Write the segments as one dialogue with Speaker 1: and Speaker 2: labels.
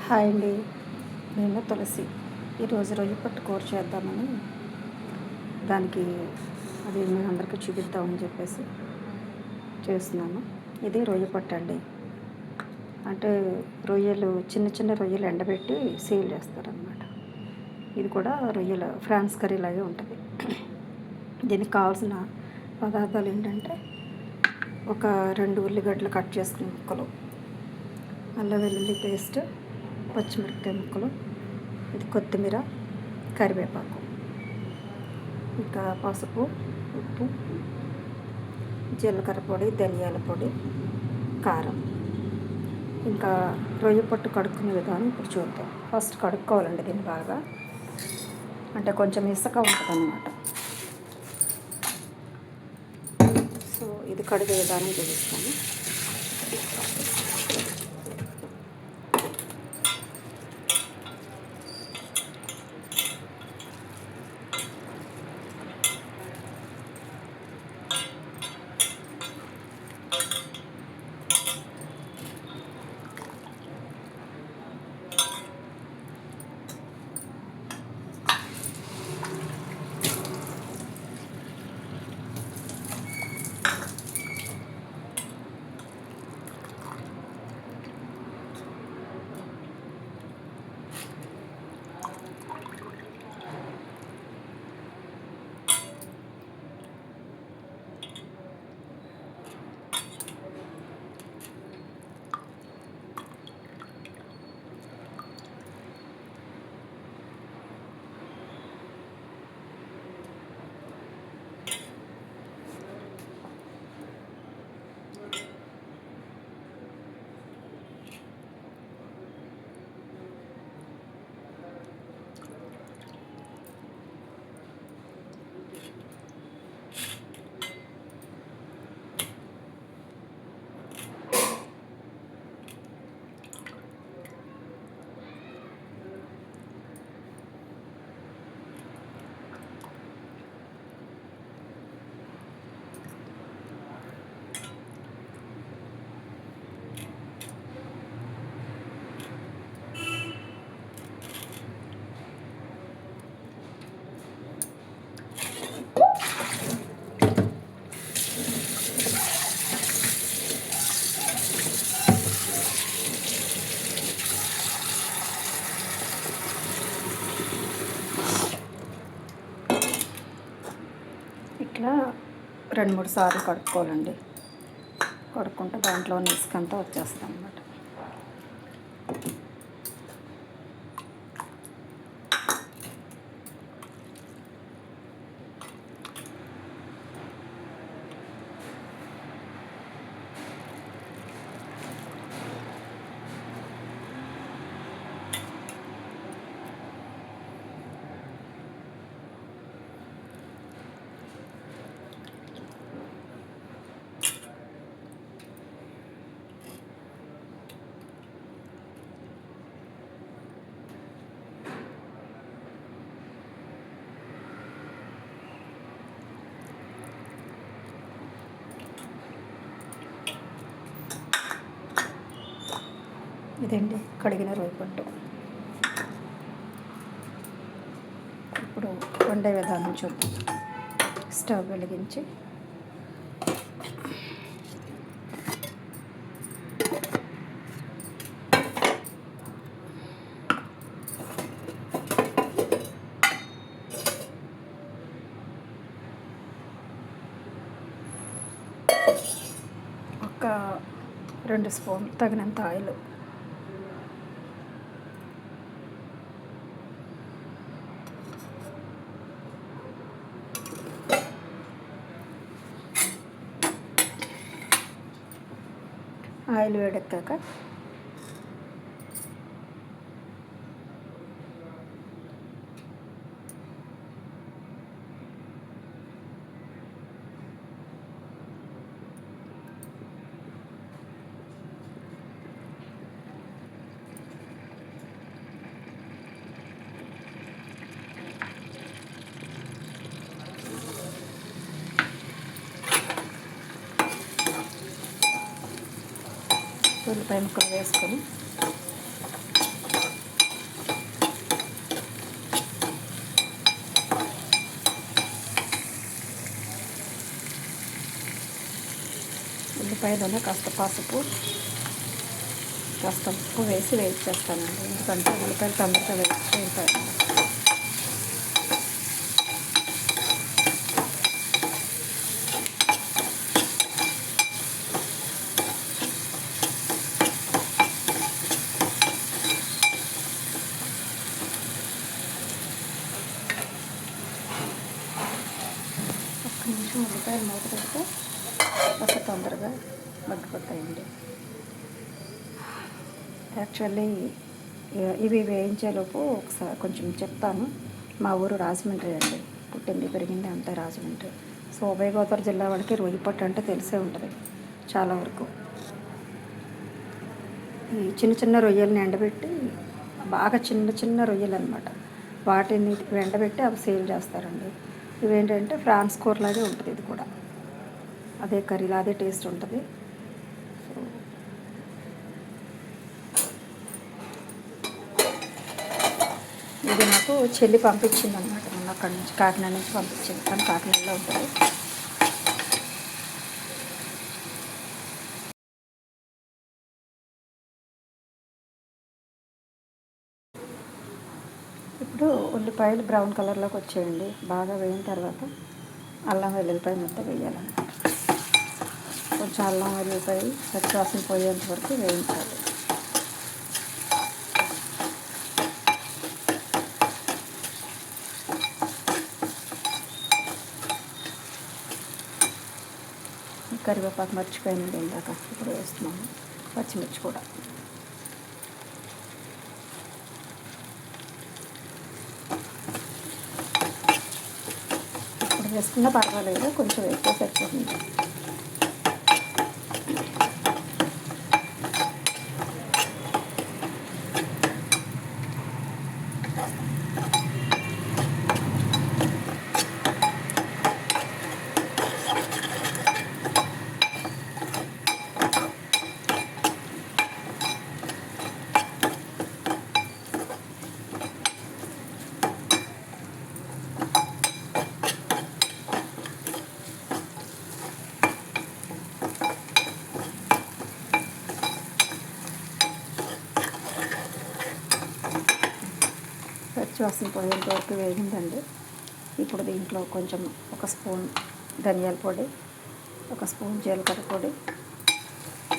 Speaker 1: Hi అండి, నేను తులసి. ఈరోజు రొయ్య పట్టు కూర చేద్దామని దానికి అది మీ అందరికీ చూపిద్దామని చెప్పేసి చేస్తున్నాను. ఇది రొయ్య పట్టు అండి. అంటే రొయ్యలు చిన్న చిన్న రొయ్యలు ఎండబెట్టి సేల్ చేస్తారనమాట. ఇది కూడా రొయ్యల ఫ్రాన్స్ కర్రీ లాగే ఉంటుంది. దీనికి కావాల్సిన పదార్థాలు ఏంటంటే ఒక 2 ఉల్లిగడ్డలు కట్ చేసుకుని ముక్కలు, అల్లం వెల్లుల్లి పేస్ట్, పచ్చిమిరపకాయ ముక్కలు, ఇది కొత్తిమీర, కరివేపాకు, ఇంకా పసుపు, ఉప్పు, జీలకర్ర పొడి, ధనియాల పొడి, కారం. ఇంకా రొయ్య పట్టు కడుక్కునే విధానం ఇప్పుడు చూద్దాం. ఫస్ట్ కడుక్కోవాలండి దీన్ని బాగా, అంటే కొంచెం ఇసుక ఉంటుంది అన్నమాట. సో ఇది కడిగే విధానం చూపిస్తాను. ఇట్లా 2-3 సార్లు కడుక్కోవాలండి. కడుక్కుంటే దాంట్లో ఇసుకంతా వచ్చేస్తాం అన్నమాట. ఇదండి కడిగిన రొయ్య పట్టు. ఇప్పుడు వండే విధానం చూద్దాం. స్టవ్ వెలిగించి ఒక 2 స్పూన్లు తగినంత ఆయిల్, ఆయిల్ వేడెక్కాక ఉల్లిపాయ ముక్కలు వేసుకొని ఉల్లిపాయలోనే కాస్త పసుపు కాస్త ఉప్పు వేసి వేయించేస్తానండి, ఎందుకంటే ఉల్లిపాయలు తొందరగా వేయించుకుంటాయి. ఒక్క నిమిషం ఉల్లిపాయలు మూత పెడితే కాస్త తొందరగా మగ్గిపోతాయండి. యాక్చువల్లీ ఇవి వేయించేలోపు ఒకసారి కొంచెం చెప్తాను. మా ఊరు రాజమండ్రి అండి, పుట్టింది పెరిగింది అంతా రాజమండ్రి. సో ఉభయ గోదావరి జిల్లా వాళ్ళకి రొయ్యి పట్టు అంటే తెలిసే ఉంటుంది చాలా వరకు. ఈ చిన్న చిన్న రొయ్యల్ని ఎండబెట్టి, బాగా చిన్న చిన్న రొయ్యలు అనమాట, వాటిని ఎండబెట్టి అవి సేల్ చేస్తారండి. ఇవేంటంటే ఫ్రాన్స్ కూరలాగే ఉంటుంది, ఇది కూడా అదే కర్రీలో అదే టేస్ట్ ఉంటుంది. ఇది నాకు చెల్లి పంపించింది అనమాట, మొన్న అక్కడి నుంచి కాకినాడ నుంచి పంపించింది, కానీ కాకినాడలో ఉంటుంది. ఇప్పుడు ఉల్లిపాయలు బ్రౌన్ కలర్లోకి వచ్చేయండి. బాగా వేయిన తర్వాత అల్లం వెల్లుల్లిపాయ ముద్ద వేయాలన్నమాట. కొంచెం అల్లం వెల్లుల్లిపాయ పచ్చివాసన పోయేంత వరకు వేయించాలి. కరివేపాకు మర్చిపోయినండి ఇందాక, ఇప్పుడు వేస్తున్నాము. పచ్చిమిర్చి కూడా ఇప్పుడు వేసుకున్నా పర్వాలేదు, కొంచెం ఎక్కువ సరిపోతుంది. పచ్చివాసన పోయేంత వరకు వేగిందండి. ఇప్పుడు దీంట్లో కొంచెం ఒక స్పూన్ ధనియాల పొడి, ఒక స్పూన్ జీలకర్ర పొడి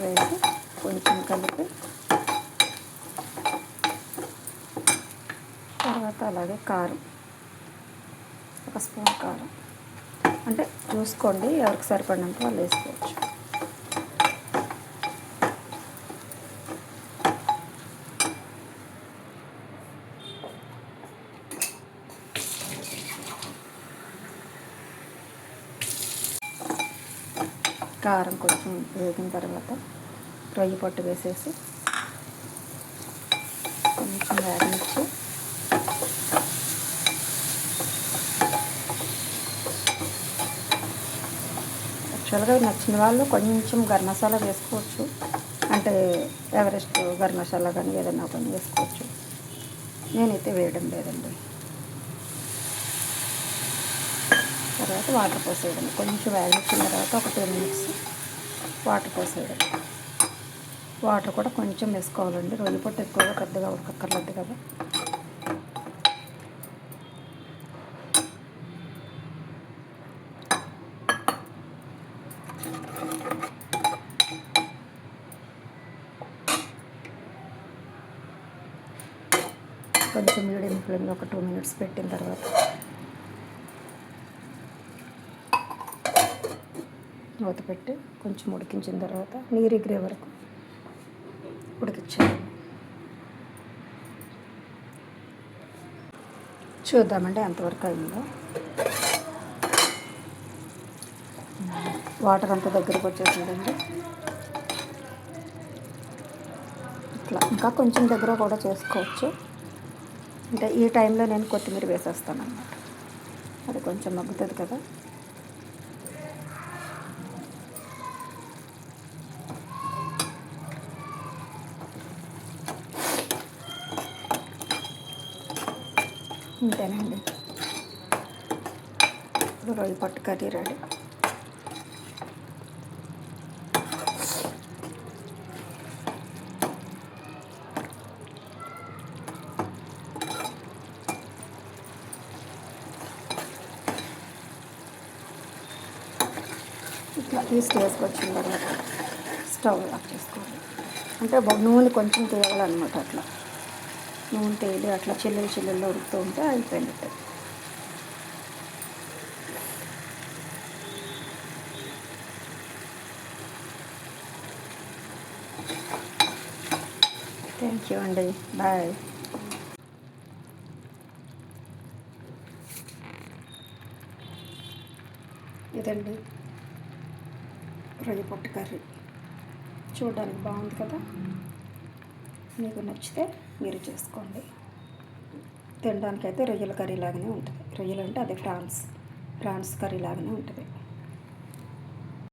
Speaker 1: వేసి కొంచెం కలిపి, తర్వాత అలాగే కారం, ఒక స్పూన్ కారం, అంటే చూసుకోండి ఎవరికి సరిపడినంత వాళ్ళు వేసుకోవచ్చు. కారం కొంచెం వేగిన తర్వాత రొయ్యి పొట్టు వేసేసి కొంచెం వేగనిచ్చి, యాక్చువల్గా నచ్చిన వాళ్ళు కొంచెం గరం మసాలా వేసుకోవచ్చు, అంటే ఎవరెస్ట్ గరం మసాలా కానీ ఏదైనా కానీ వేసుకోవచ్చు. నేనైతే వేయడం లేదండి. తర్వాత వాటర్ పోసేయడం, కొంచెం వేగించిన తర్వాత ఒక 2 minutes వాటర్ పోసేయడం. వాటర్ కూడా కొంచెం వేసుకోవాలండి, రొయ్యి పొట్టు ఎక్కువగా పెద్దగా ఉడకక్కర్లేదు కదా. కొంచెం మీడియం ఫ్లేమ్లో ఒక 2 minutes పెట్టిన తర్వాత మూత పెట్టి కొంచెం ఉడికించిన తర్వాత నీరు ఎగిరే వరకు ఉడికించాలి. చూద్దామండి ఎంతవరకు అయిందో. వాటర్ అంతా దగ్గరకు వచ్చేసిందండి. ఇట్లా ఇంకా కొంచెం దగ్గర కూడా చేసుకోవచ్చు. అంటే ఈ టైంలో నేను కొత్తిమీర వేసేస్తాను అన్నమాట, అది కొంచెం మగ్గుతుంది కదా. ఇంతేనండి, ఇప్పుడు రొయ్యి పట్టు కర్రీ రెడీ. ఈ స్టేజ్కి వచ్చిన తర్వాత స్టవ్ ఆఫ్ చేసుకోవాలి. అంటే నూనె కొంచెం తేవాలన్నమాట. అట్లా నూనె తేలి అట్లా చిల్లుల్లో ఉడుకుతూ ఉంటే అయిపోయినట్టే. థ్యాంక్ యూ అండి. బాయ్. ఇదండి రొయ్య పొట్టు కర్రీ. చూడడానికి బాగుంది కదా. మీకు నచ్చితే మీరు చేసుకోండి. తినడానికైతే రొయ్యల కర్రీ లాగానే ఉంటుంది. రొయ్యలు అంటే అదే ప్రాన్స్ కర్రీ లాగానే ఉంటుంది.